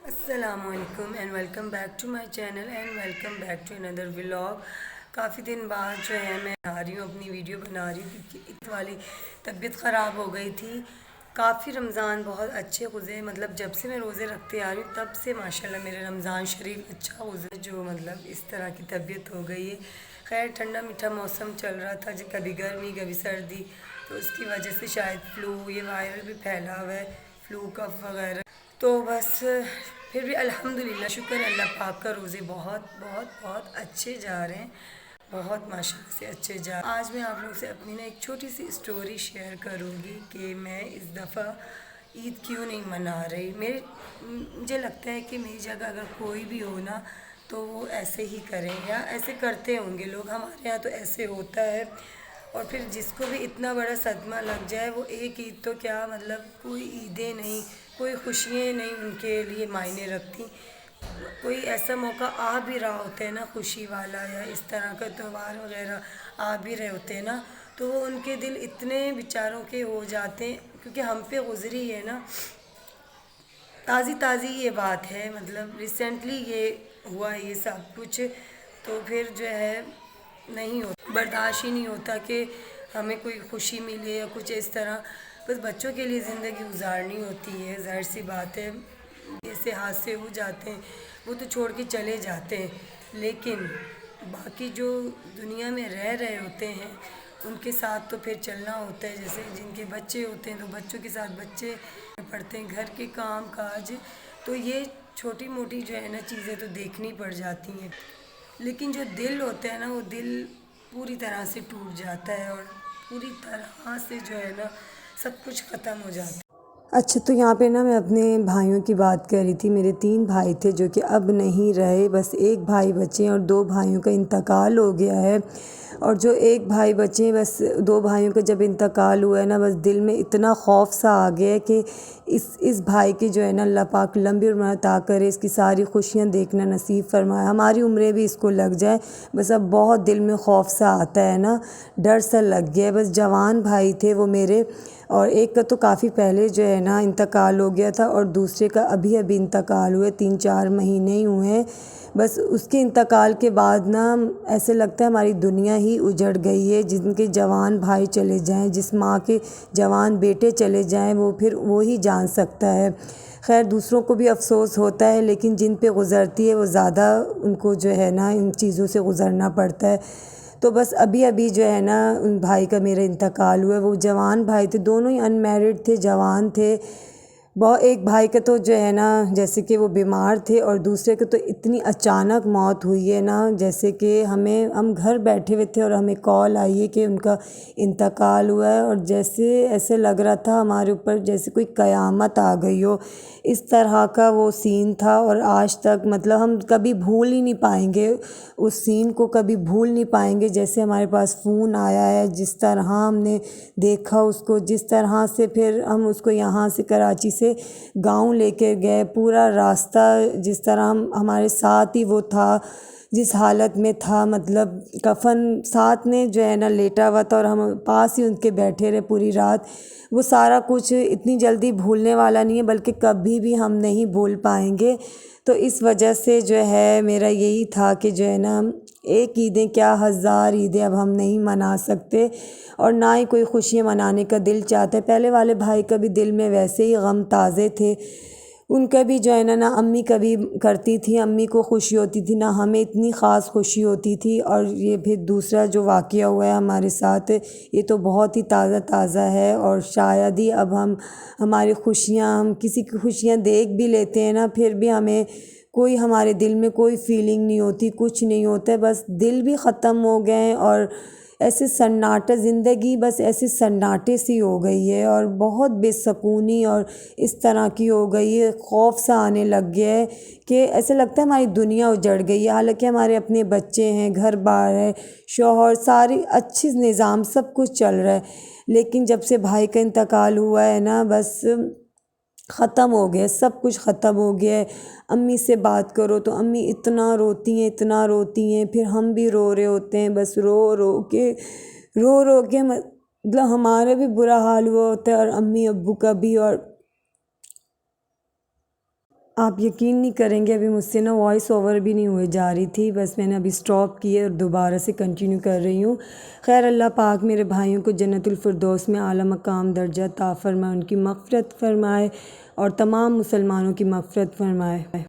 السلام علیکم and welcome back to my channel and welcome back to اندر vlog. کافی دن بعد جو ہے میں آ رہی ہوں، اپنی ویڈیو بنا رہی ہوں کیونکہ اس والی طبیعت خراب ہو گئی تھی۔ کافی رمضان بہت اچھے گزرے، مطلب جب سے میں روزے رکھتے آ رہی ہوں تب سے ماشاءاللہ میرے رمضان شریف اچھا گزرے، جو مطلب اس طرح کی طبیعت ہو گئی ہے۔ خیر ٹھنڈا میٹھا موسم چل رہا تھا، جو کبھی گرمی کبھی سردی، تو اس کی وجہ سے شاید فلو، یہ وائرل بھی پھیلا ہوا ہے، فلو کف وغیرہ۔ تو بس پھر بھی الحمدللہ شکر ہے اللہ پاک کا، روزے بہت بہت بہت اچھے جا رہے ہیں، بہت ماشاءاللہ سے اچھے جا رہے ہیں۔ آج میں آپ لوگ سے اپنی ایک چھوٹی سی اسٹوری شیئر کروں گی کہ میں اس دفعہ عید کیوں نہیں منا رہی۔ مجھے لگتا ہے کہ میری جگہ اگر کوئی بھی ہو نا تو وہ ایسے ہی کریں، یا ایسے کرتے ہوں گے لوگ، ہمارے یہاں تو ایسے ہوتا ہے۔ اور پھر جس کو بھی اتنا بڑا صدمہ لگ جائے، وہ ایک عید تو کیا مطلب کوئی عیدیں نہیں، کوئی خوشیاں نہیں ان کے لیے معنی رکھتی۔ کوئی ایسا موقع آ بھی رہا ہوتا ہے نا خوشی والا، یا اس طرح کا تہوار وغیرہ آ بھی رہے ہوتے ہیں نا، تو وہ ان کے دل اتنے بیچاروں کے ہو جاتے ہیں، کیونکہ ہم پہ گزری ہے نا، تازی تازی یہ بات ہے، مطلب ریسنٹلی یہ ہوا یہ سب کچھ، تو پھر جو ہے نہیں ہوتا، برداشت ہی نہیں ہوتا کہ ہمیں کوئی خوشی ملے یا کچھ اس طرح۔ بس بچوں کے لیے زندگی گزارنی ہوتی ہے، ظاہر سی بات ہے، ایسے حادثے ہو جاتے ہیں وہ تو چھوڑ کے چلے جاتے ہیں، لیکن باقی جو دنیا میں رہ رہے ہوتے ہیں ان کے ساتھ تو پھر چلنا ہوتا ہے۔ جیسے جن کے بچے ہوتے ہیں تو بچوں کے ساتھ بچے پڑھتے ہیں، گھر کے کام کاج، تو یہ چھوٹی موٹی جو ہے نا چیزیں تو دیکھنی پڑ جاتی ہیں، لیکن جو دل ہوتا ہے نا وہ دل پوری طرح سے ٹوٹ جاتا ہے، اور پوری طرح سے جو ہے نا سب کچھ ختم ہو جاتا ہے۔ اچھا، تو یہاں پہ نا میں اپنے بھائیوں کی بات کر رہی تھی۔ میرے 3 بھائی تھے جو کہ اب نہیں رہے، بس ایک بھائی بچے ہیں، اور 2 بھائیوں کا انتقال ہو گیا ہے۔ اور جو ایک بھائی بچے ہیں، بس 2 بھائیوں کا جب انتقال ہوا ہے نا، بس دل میں اتنا خوف سا آ گیا ہے کہ اس بھائی کی جو ہے نا اللہ پاک لمبی عمر عطا کرے، اس کی ساری خوشیاں دیکھنا نصیب فرمائے، ہماری عمریں بھی اس کو لگ جائیں۔ بس اب بہت دل میں خوف سا آتا ہے نا، ڈر سا لگ گیا ہے۔ بس جوان بھائی تھے وہ میرے، اور ایک کا تو کافی پہلے جو ہے نا انتقال ہو گیا تھا، اور دوسرے کا ابھی انتقال ہوئے 3-4 مہینے ہی ہوئے ہیں۔ بس اس کے انتقال کے بعد نا ایسے لگتا ہے ہماری دنیا ہی اجڑ گئی ہے۔ جن کے جوان بھائی چلے جائیں، جس ماں کے جوان بیٹے چلے جائیں، وہ پھر وہی جان سکتا ہے۔ خیر دوسروں کو بھی افسوس ہوتا ہے، لیکن جن پہ گزرتی ہے وہ زیادہ ان کو جو ہے نا ان چیزوں سے گزرنا پڑتا ہے۔ تو بس ابھی جو ہے نا ان بھائی کا میرا انتقال ہوا ہے۔ وہ جوان بھائی تھے، دونوں ہی انمیرڈ تھے، جوان تھے۔ ایک بھائی کا تو جو ہے نا جیسے کہ وہ بیمار تھے، اور دوسرے کا تو اتنی اچانک موت ہوئی ہے نا، جیسے کہ ہم گھر بیٹھے ہوئے تھے اور ہمیں کال آئی ہے کہ ان کا انتقال ہوا ہے، اور جیسے ایسے لگ رہا تھا ہمارے اوپر جیسے کوئی قیامت آ گئی ہو، اس طرح کا وہ سین تھا۔ اور آج تک مطلب ہم کبھی بھول ہی نہیں پائیں گے اس سین کو، کبھی بھول نہیں پائیں گے۔ جیسے ہمارے پاس فون آیا ہے، جس طرح ہم نے دیکھا اس کو، جس طرح سے پھر ہم اس کو یہاں سے کراچی سے گاؤں لے کے گئے، پورا راستہ جس طرح ہمارے ساتھ ہی وہ تھا، جس حالت میں تھا، مطلب کفن ساتھ میں جو ہے نا لیٹا ہوا تھا، اور ہم پاس ہی ان کے بیٹھے رہے پوری رات۔ وہ سارا کچھ اتنی جلدی بھولنے والا نہیں ہے، بلکہ کبھی بھی ہم نہیں بھول پائیں گے۔ تو اس وجہ سے جو ہے میرا یہی تھا کہ جو ہے نا ایک عیدیں کیا 1000 عیدیں اب ہم نہیں منا سکتے، اور نہ ہی کوئی خوشیاں منانے کا دل چاہتا ہے۔ پہلے والے بھائی کا بھی دل میں ویسے ہی غم تازے تھے، ان کا بھی جو ہے نا امی کبھی کرتی تھی، امی کو خوشی ہوتی تھی، نہ ہمیں اتنی خاص خوشی ہوتی تھی۔ اور یہ پھر دوسرا جو واقعہ ہوا ہے ہمارے ساتھ، یہ تو بہت ہی تازہ ہے، اور شاید ہی اب ہماری خوشیاں، ہم کسی کی خوشیاں دیکھ بھی لیتے ہیں نا، پھر بھی ہمیں کوئی ہمارے دل میں کوئی فیلنگ نہیں ہوتی، کچھ نہیں ہوتا ہے، بس دل بھی ختم ہو گئے ہیں، اور ایسے سناٹا زندگی بس ایسے سناٹے سی ہو گئی ہے، اور بہت بے سکونی اور اس طرح کی ہو گئی ہے، خوف سا آنے لگ گیا ہے کہ ایسے لگتا ہے ہماری دنیا اجڑ گئی ہے۔ حالانکہ ہمارے اپنے بچے ہیں، گھر بار ہے، شوہر، ساری اچھی نظام سب کچھ چل رہا ہے، لیکن جب سے بھائی کا انتقال ہوا ہے نا بس ختم ہو گیا، سب کچھ ختم ہو گیا ہے۔ امی سے بات کرو تو امی اتنا روتی ہیں، پھر ہم بھی رو رہے ہوتے ہیں، بس رو کے مطلب ہمارا بھی برا حال ہوا ہوتا ہے، اور امی ابو کا بھی۔ اور آپ یقین نہیں کریں گے، ابھی مجھ سے نا وائس اوور بھی نہیں ہوئے جا رہی تھی، بس میں نے ابھی سٹاپ کیے اور دوبارہ سے کنٹینیو کر رہی ہوں۔ خیر اللہ پاک میرے بھائیوں کو جنت الفردوس میں اعلیٰ مقام درجہ عطا فرمائے، ان کی مغفرت فرمائے اور تمام مسلمانوں کی مغفرت فرمائے۔